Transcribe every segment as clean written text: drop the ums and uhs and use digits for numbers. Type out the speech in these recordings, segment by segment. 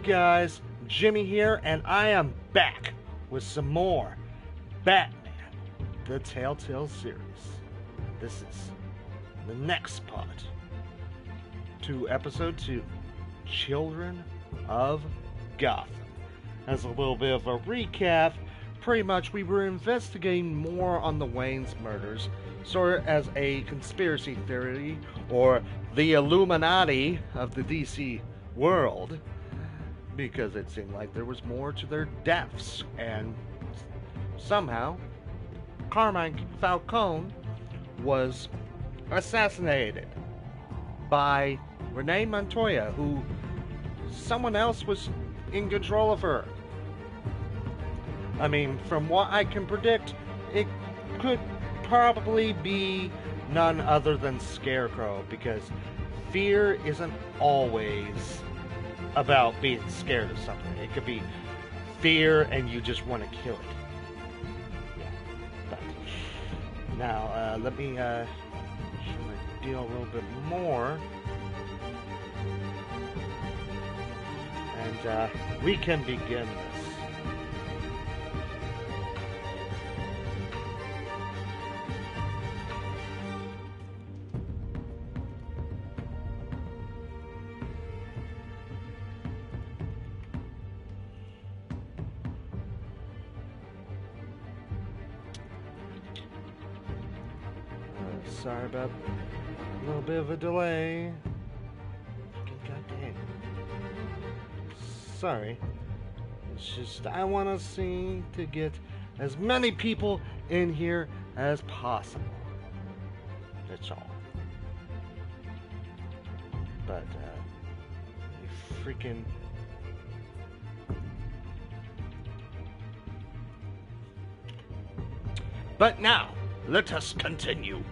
guys? Jimmy here, and I am back with some more Batman, the Telltale series. This is the next part to episode 2, Children of Gotham. As a little bit of a recap, pretty much we were investigating more on the Wayne's murders, sort of as a conspiracy theory, or the Illuminati of the DC world, because it seemed like there was more to their deaths, and somehow Carmine Falcone was assassinated by Renee Montoya, who someone else was in control of her. I mean, from what I can predict, it could probably be none other than Scarecrow, because fear isn't always about being scared of something. It could be fear and you just want to kill it. Yeah. But now, let me show my deal a little bit more. And we can begin this. Sorry about a little bit of a delay. Goddamn. Sorry. It's just I want to see to get as many people in here as possible. That's all. But you freaking. But now, let us continue.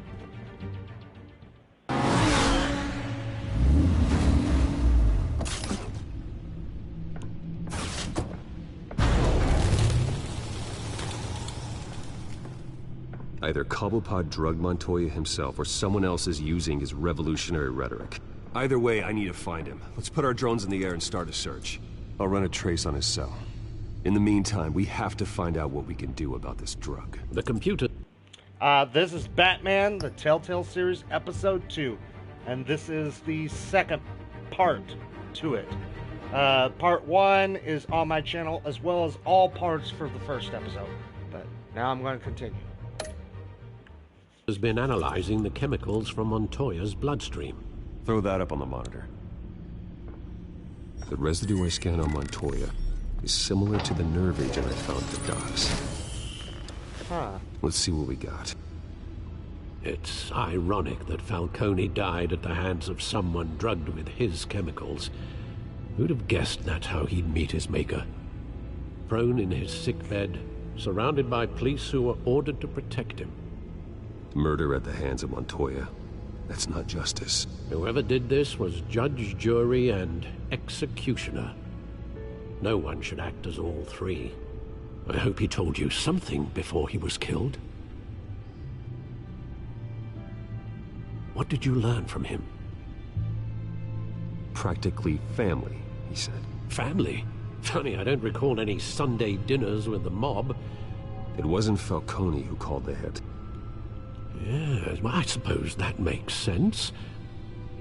Either Cobblepot drugged Montoya himself, or someone else is using his revolutionary rhetoric. Either way, I need to find him. Let's put our drones in the air and start a search. I'll run a trace on his cell. In the meantime, we have to find out what we can do about this drug. The computer... This is Batman, the Telltale series, episode 2. And this is the second part to it. Part 1 is on my channel, as well as all parts for the first episode. But now I'm going to continue. Has been analyzing the chemicals from Montoya's bloodstream. Throw that up on the monitor. The residue I scanned on Montoya is similar to the nerve agent I found at the docks. Huh. Let's see what we got. It's ironic that Falcone died at the hands of someone drugged with his chemicals. Who'd have guessed that's how he'd meet his maker? Prone in his sickbed, surrounded by police who were ordered to protect him. Murder at the hands of Montoya. That's not justice. Whoever did this was judge, jury, and executioner. No one should act as all three. I hope he told you something before he was killed. What did you learn from him? Practically family, he said. Family? Funny, I don't recall any Sunday dinners with the mob. It wasn't Falcone who called the hit. Yes, well, I suppose that makes sense.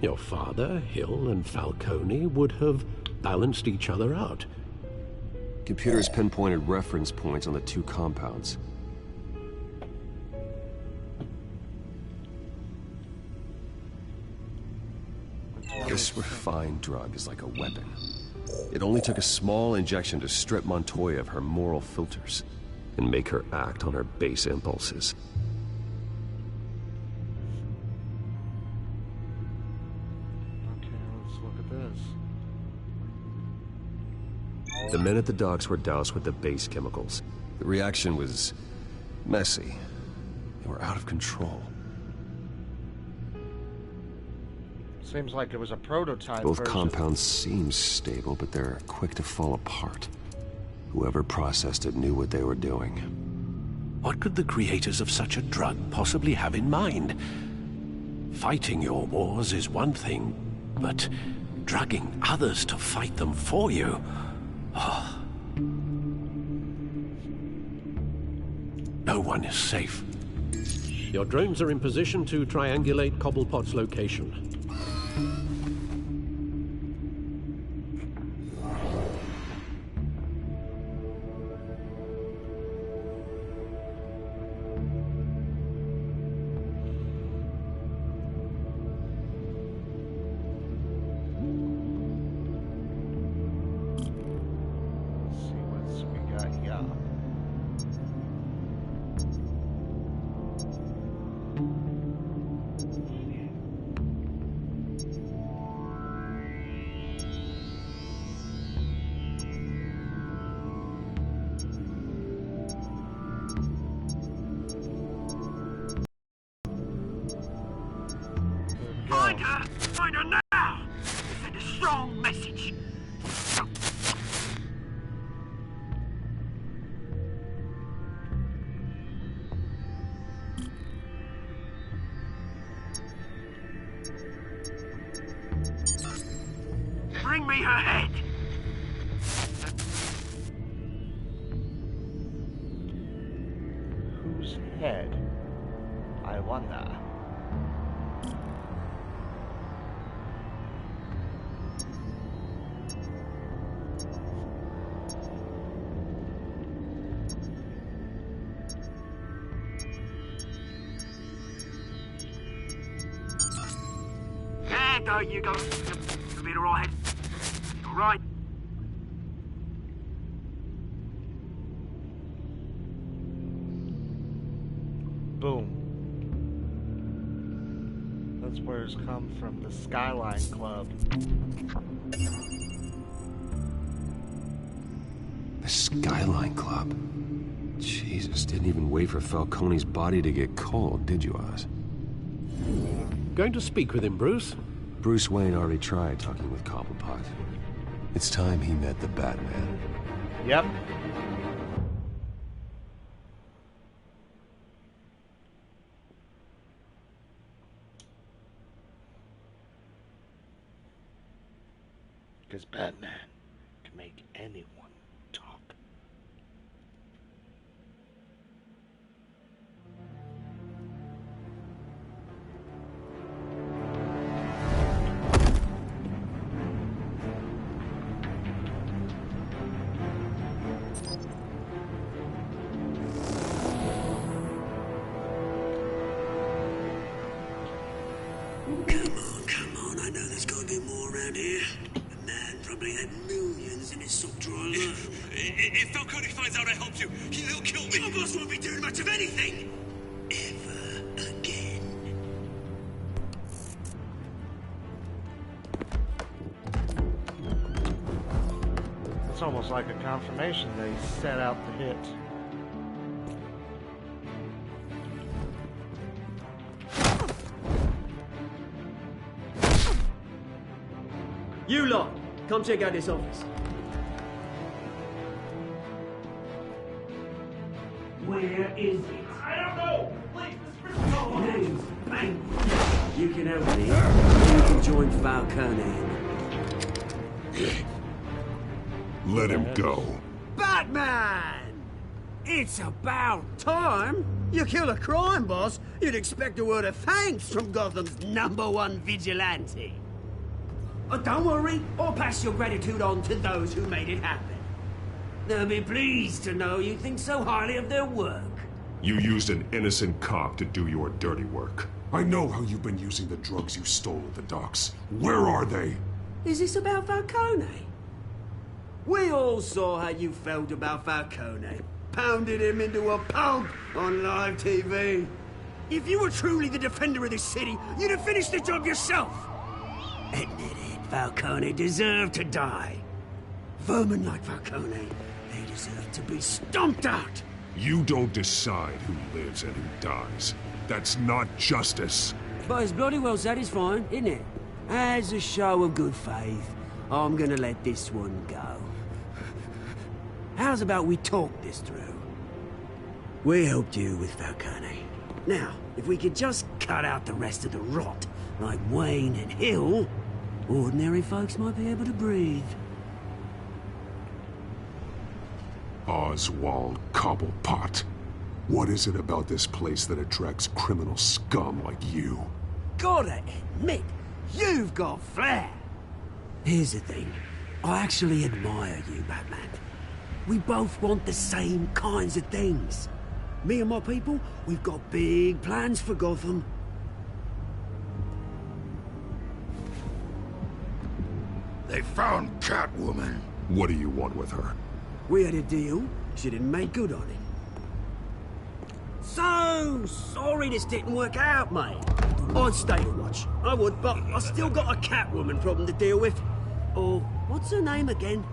Your father, Hill, and Falcone would have balanced each other out. Computers pinpointed reference points on the two compounds. This refined drug is like a weapon. It only took a small injection to strip Montoya of her moral filters and make her act on her base impulses. The men at the docks were doused with the base chemicals. The reaction was messy. They were out of control. Seems like it was a prototype Both version. compounds seem stable, but they're quick to fall apart. Whoever processed it knew what they were doing. What could the creators of such a drug possibly have in mind? Fighting your wars is one thing, but drugging others to fight them for you... No one is safe. Your drones are in position to triangulate Cobblepot's location. Find her now! Send a strong message. Bring me her head. Whose head? I wonder. There you go. You'll be all right. All right. Boom. That's where it's come from, the Skyline Club. The Skyline Club? Jesus, didn't even wait for Falcone's body to get cold, did you, Oz? Going to speak with him, Bruce? Bruce Wayne already tried talking with Cobblepot. It's time he met the Batman. Yep. Because Batman can make anyone talk. Come on, I know there's got to be more around here. The man probably had millions in his sock drawer alone. If Falcone finds out I helped you, he'll kill me. Your boss won't be doing much of anything. Ever again. It's almost like a confirmation they set out to hit. You lot, come check out this office. Where is it? I don't know. Please, Mr. Bang. You can help me. You can join Falcone. Let him go. Batman! It's about time. You kill a crime boss, you'd expect a word of thanks from Gotham's #1 vigilante. Oh, don't worry, I'll pass your gratitude on to those who made it happen. They'll be pleased to know you think so highly of their work. You used an innocent cop to do your dirty work. I know how you've been using the drugs you stole at the docks. Where are they? Is this about Falcone? We all saw how you felt about Falcone. Pounded him into a pulp on live TV. If you were truly the defender of this city, you'd have finished the job yourself. Admit it, Falcone deserved to die. Vermin like Falcone, they deserve to be stomped out. You don't decide who lives and who dies. That's not justice. But it's bloody well satisfying, isn't it? As a show of good faith, I'm gonna let this one go. How's about we talk this through? We helped you with Falcone. Now, if we could just cut out the rest of the rot, like Wayne and Hill, ordinary folks might be able to breathe. Oswald Cobblepot. What is it about this place that attracts criminal scum like you? Gotta admit, you've got flair. Here's the thing. I actually admire you, Batman. We both want the same kinds of things. Me and my people, we've got big plans for Gotham. They found Catwoman. What do you want with her? We had a deal. She didn't make good on it. So sorry this didn't work out, mate. I'd stay to watch. I would, but I still got a Catwoman problem to deal with. Oh, what's her name again?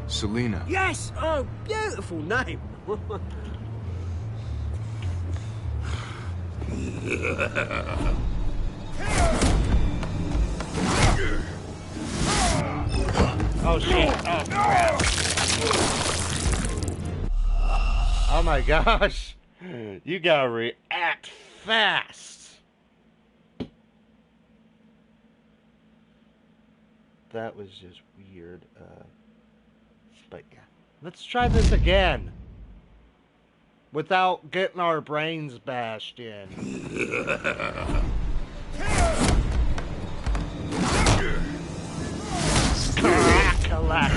Selina. Yes! Oh, beautiful name. Oh shit! Oh crap! Oh my gosh! You gotta react fast. That was just weird. But yeah, let's try this again without getting our brains bashed in. Crack-a-lack.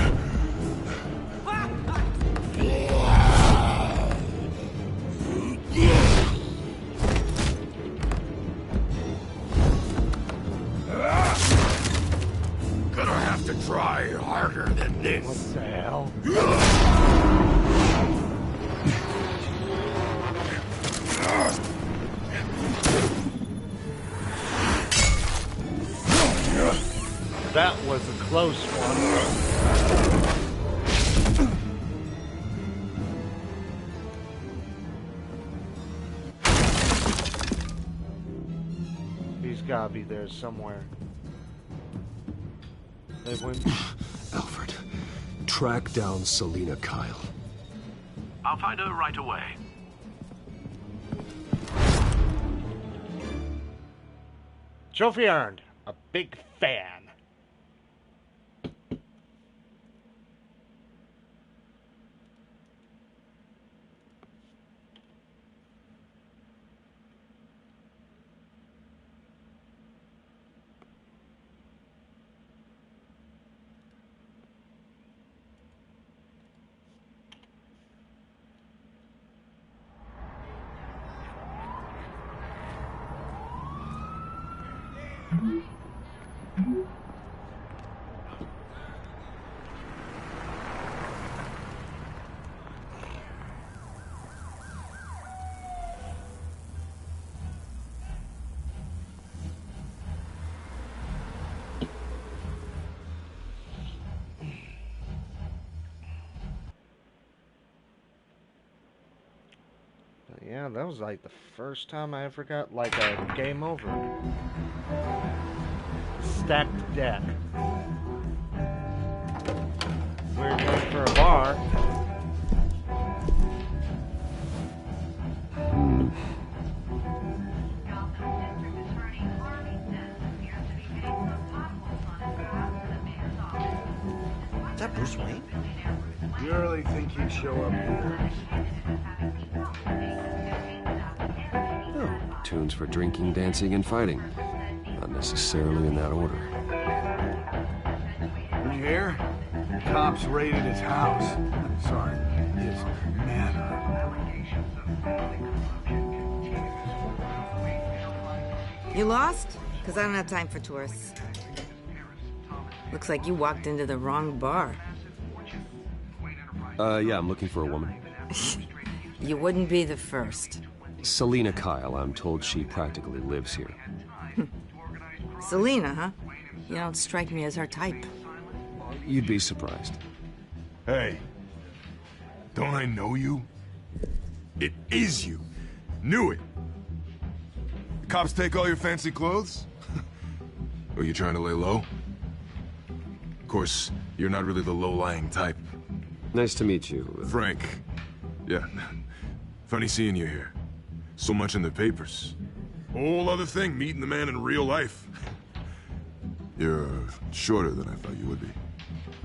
Gonna have to try harder than this. What the hell? That was a close one. He's gotta be there somewhere. They went. Alfred, track down Selina Kyle. I'll find her right away. Trophy earned. A big fan. Yeah, that was like the first time I ever got like a game over. Stacked deck. We're going for a bar. Is that Bruce Wayne? You really think he'd show up here? Oh, tunes for drinking, dancing, and fighting. Not necessarily in that order. You hear? Cops raided his house. Sorry, his manor. You lost? Because I don't have time for tourists. Looks like you walked into the wrong bar. Yeah, I'm looking for a woman. You wouldn't be the first. Selina Kyle, I'm told she practically lives here. Selina, huh? You don't strike me as her type. You'd be surprised. Hey, don't I know you? It is you. Knew it. The cops take all your fancy clothes? Are you trying to lay low? Of course, you're not really the low-lying type. Nice to meet you. Frank. Yeah. Funny seeing you here. So much in the papers. Whole other thing, meeting the man in real life. You're shorter than I thought you would be.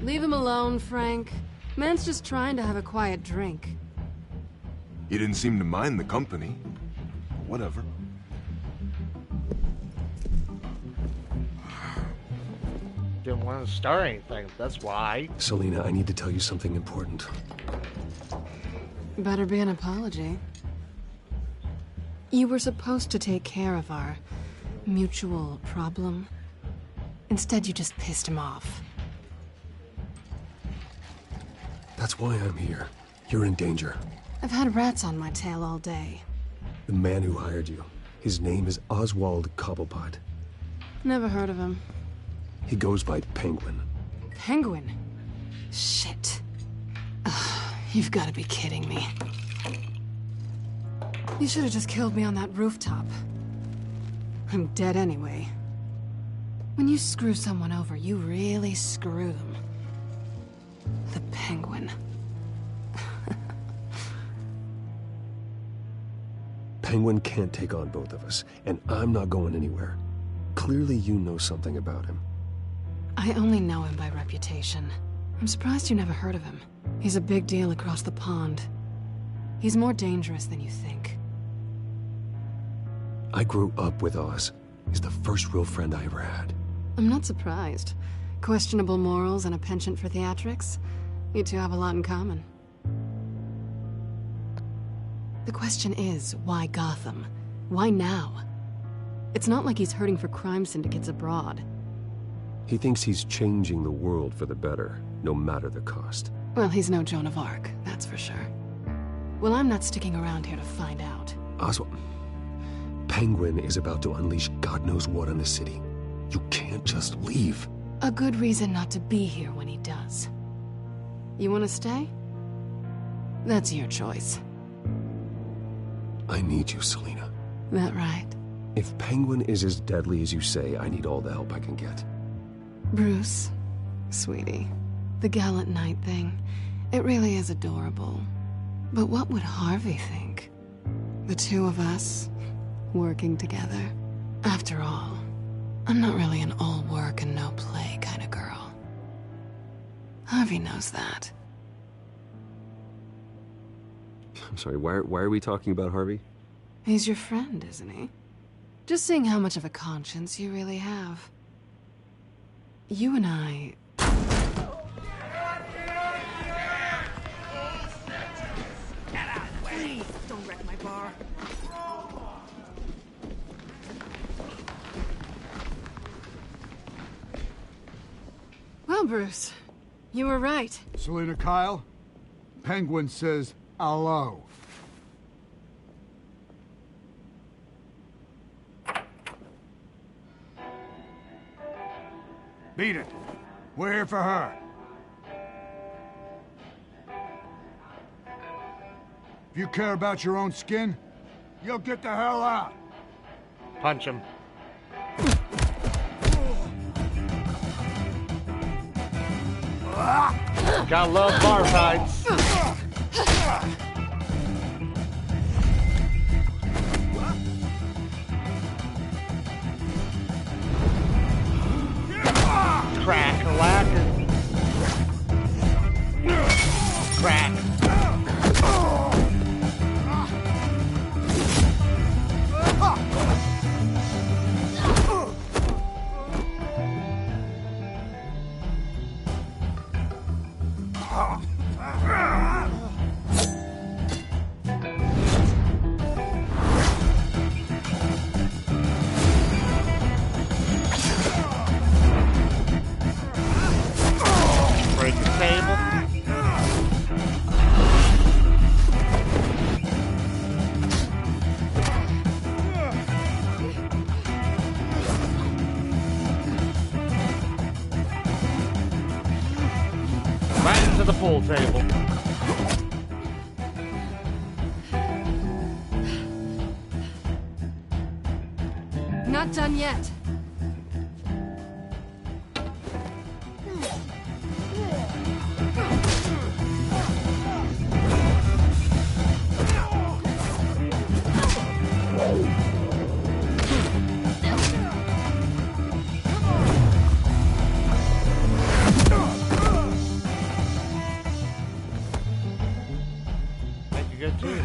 Leave him alone, Frank. Man's just trying to have a quiet drink. You didn't seem to mind the company. Whatever. Didn't want to start anything, that's why. Selina, I need to tell you something important. Better be an apology. You were supposed to take care of our mutual problem. Instead, you just pissed him off. That's why I'm here. You're in danger. I've had rats on my tail all day. The man who hired you, his name is Oswald Cobblepot. Never heard of him. He goes by Penguin. Penguin? Shit. Ugh, you've got to be kidding me. You should have just killed me on that rooftop. I'm dead anyway. When you screw someone over, you really screw them. The Penguin. Penguin can't take on both of us, and I'm not going anywhere. Clearly you know something about him. I only know him by reputation. I'm surprised you never heard of him. He's a big deal across the pond. He's more dangerous than you think. I grew up with Oz. He's the first real friend I ever had. I'm not surprised. Questionable morals and a penchant for theatrics. You two have a lot in common. The question is, why Gotham? Why now? It's not like he's hurting for crime syndicates abroad. He thinks he's changing the world for the better, no matter the cost. Well, he's no Joan of Arc, that's for sure. Well, I'm not sticking around here to find out. Oswald, Penguin is about to unleash God knows what on the city. You can't just leave. A good reason not to be here when he does. You want to stay? That's your choice. I need you, Selina. That right? If Penguin is as deadly as you say, I need all the help I can get. Bruce, sweetie, the gallant knight thing, it really is adorable. But what would Harvey think? The two of us, working together. After all, I'm not really an all work and no play kind of girl. Harvey knows that. I'm sorry, why are we talking about Harvey? He's your friend, isn't he? Just seeing how much of a conscience you really have. You and I... Please, don't wreck my bar. Well, Bruce, you were right. Selina Kyle, Penguin says hello. Beat it. We're here for her. If you care about your own skin, you'll get the hell out. Punch him. Gotta love bar fights. Crack a lacquer. Crack. Break the table. Right into the pool table. Not done yet. pretty good too.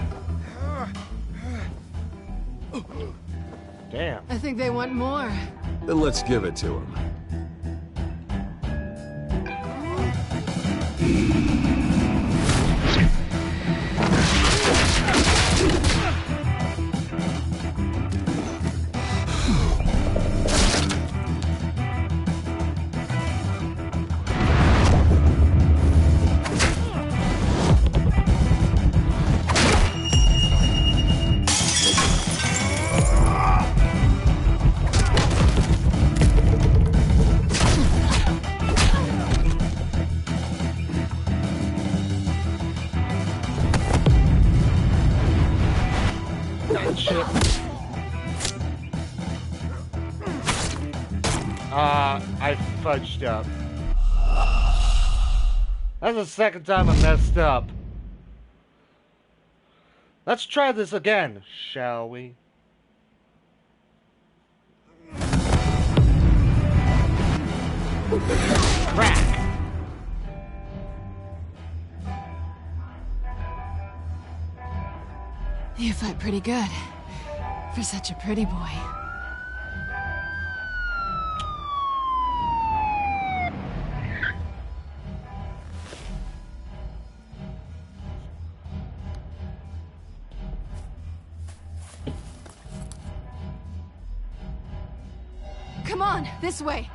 Damn. I think they want more. Then let's give it to him. I fudged up. That's the second time I messed up. Let's try this again, shall we? Crack! You fight pretty good. For such a pretty boy. Come on, this way.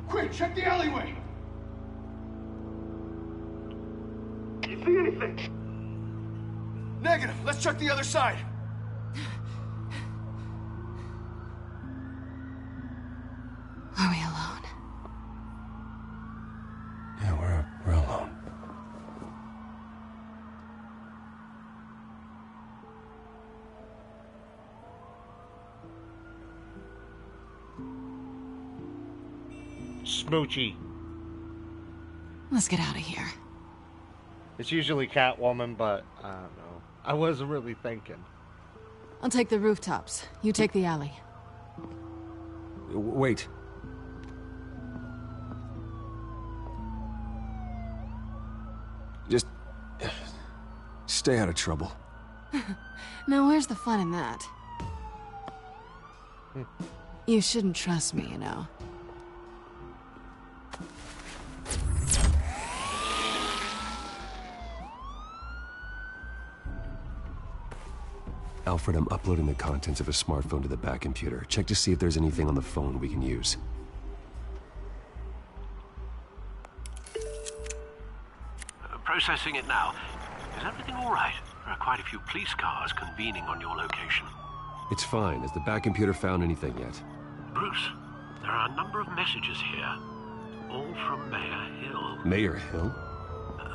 Quick, check the alleyway! You see anything? Negative. Let's check the other side. Are we alone? Yeah, we're alone. Smoochy. Let's get out of here. It's usually Catwoman, but I don't know. I wasn't really thinking. I'll take the rooftops. You take the alley. Wait. Just stay out of trouble. Now, where's the fun in that? You shouldn't trust me, you know. Alfred, I'm uploading the contents of a smartphone to the back computer. Check to see if there's anything on the phone we can use. Processing it now. Is everything all right? There are quite a few police cars convening on your location. It's fine. Has the back computer found anything yet? Bruce, there are a number of messages here. All from Mayor Hill. Mayor Hill?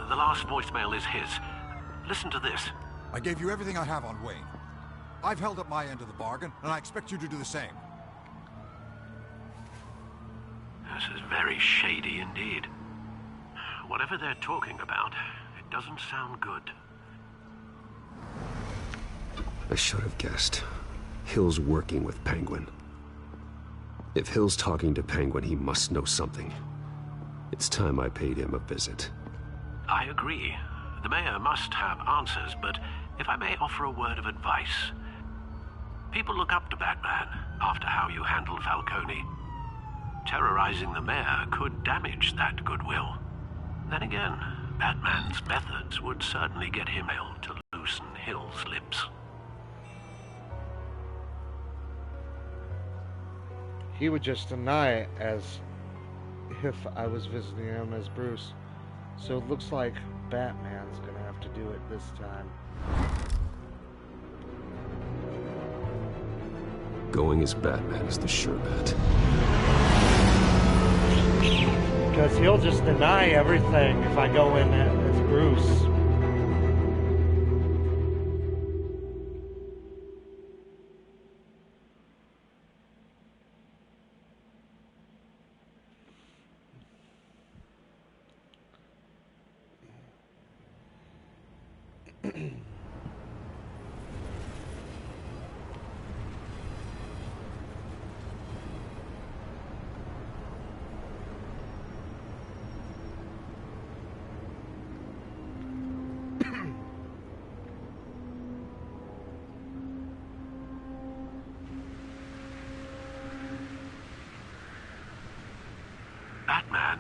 The last voicemail is his. Listen to this. I gave you everything I have on Wayne. I've held up my end of the bargain, and I expect you to do the same. This is very shady indeed. Whatever they're talking about, it doesn't sound good. I should have guessed. Hill's working with Penguin. If Hill's talking to Penguin, he must know something. It's time I paid him a visit. I agree. The mayor must have answers, but if I may offer a word of advice. People look up to Batman after how you handled Falcone. Terrorizing the mayor could damage that goodwill. Then again, Batman's methods would certainly get him able to loosen Hill's lips. He would just deny it as if I was visiting him as Bruce. So it looks like Batman's gonna have to do it this time. Going as Batman is the sure bet. Because he'll just deny everything if I go in as Bruce.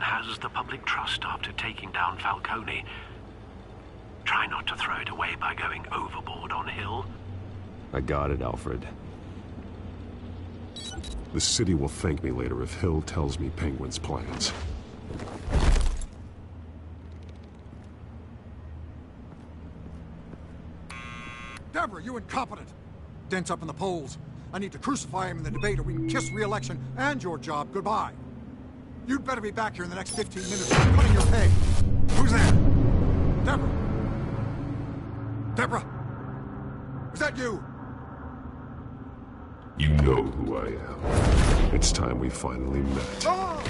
has the public trust after taking down Falcone. Try not to throw it away by going overboard on Hill. I got it, Alfred. The city will thank me later if Hill tells me Penguin's plans. Deborah, you incompetent! Dent's up in the polls. I need to crucify him in the debate or we can kiss re-election and your job goodbye. You'd better be back here in the next 15 minutes or I'm cutting your pay. Who's there? Deborah? Deborah? Is that you? You know who I am. It's time we finally met. Ah!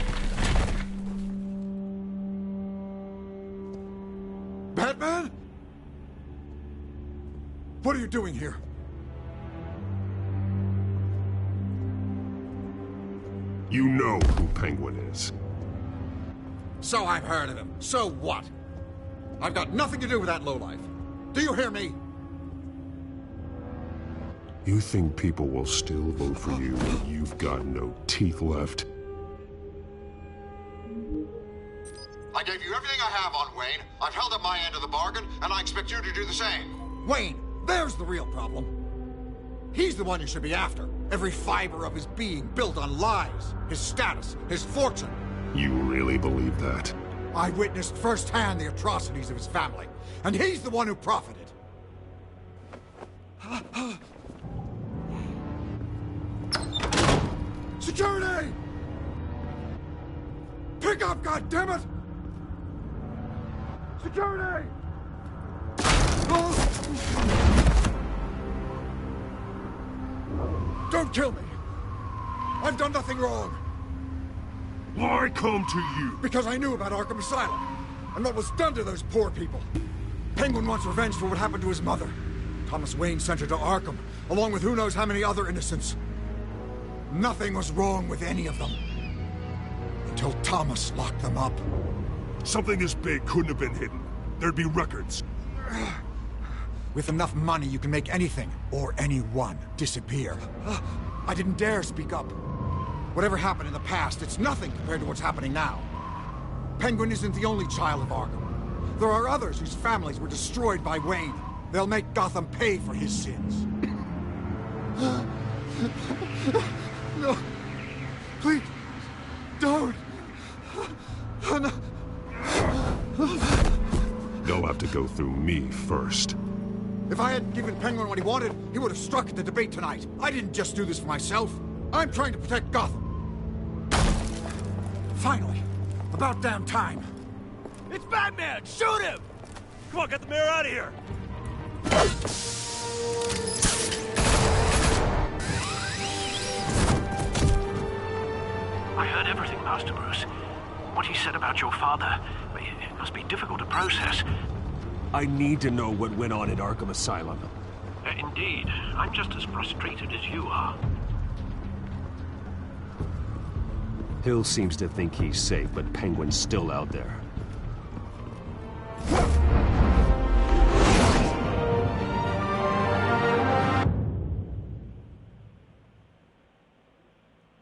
Batman? What are you doing here? You know who Penguin is. So I've heard of him. So what? I've got nothing to do with that lowlife. Do you hear me? You think people will still vote for you when you've got no teeth left? I gave you everything I have on Wayne. I've held up my end of the bargain, and I expect you to do the same. Wayne, there's the real problem. He's the one you should be after. Every fiber of his being built on lies, his status, his fortune. You really believe that? I witnessed firsthand the atrocities of his family, and he's the one who profited. Security! Pick up, goddammit! Security! Don't kill me! I've done nothing wrong! Why come to you? Because I knew about Arkham Asylum, and what was done to those poor people. Penguin wants revenge for what happened to his mother. Thomas Wayne sent her to Arkham, along with who knows how many other innocents. Nothing was wrong with any of them. Until Thomas locked them up. Something this big couldn't have been hidden. There'd be records. With enough money, you can make anything, or anyone, disappear. I didn't dare speak up. Whatever happened in the past, it's nothing compared to what's happening now. Penguin isn't the only child of Arkham. There are others whose families were destroyed by Wayne. They'll make Gotham pay for his sins. No. Please. Don't. No. They'll have to go through me first. If I hadn't given Penguin what he wanted, he would have struck at the debate tonight. I didn't just do this for myself. I'm trying to protect Gotham. Finally. About damn time. It's Batman! Shoot him! Come on, get the mayor out of here! I heard everything, Master Bruce. What he said about your father, it must be difficult to process. I need to know what went on at Arkham Asylum. Indeed. I'm just as frustrated as you are. Hill seems to think he's safe, but Penguin's still out there.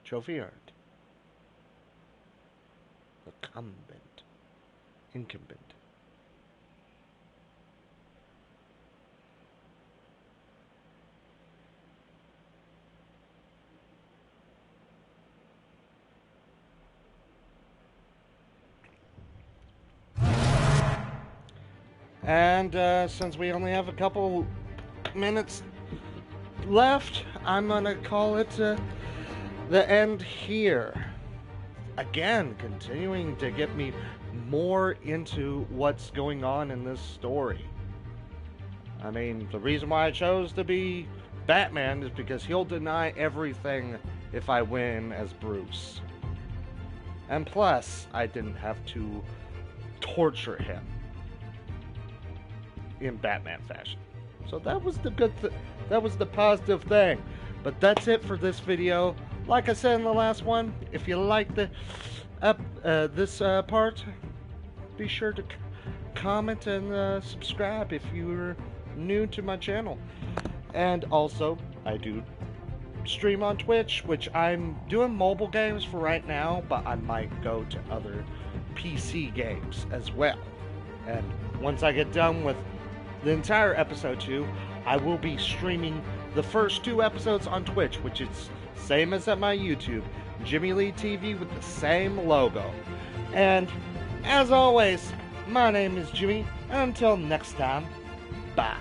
Trophy art. Incumbent. And since we only have a couple minutes left, I'm gonna call it the end here. Again, continuing to get me more into what's going on in this story. I mean, the reason why I chose to be Batman is because he'll deny everything if I win as Bruce. And plus, I didn't have to torture him in Batman fashion. So that was the good that was the positive thing. But that's it for this video. Like I said in the last one, if you like the this part, be sure to comment and subscribe if you're new to my channel. And also, I do stream on Twitch, which I'm doing mobile games for right now, but I might go to other PC games as well. And once I get done with the entire episode 2, I will be streaming the first 2 episodes on Twitch, which is same as at my YouTube, Jimmy Lee TV with the same logo. And as always, my name is Jimmy, and until next time, bye.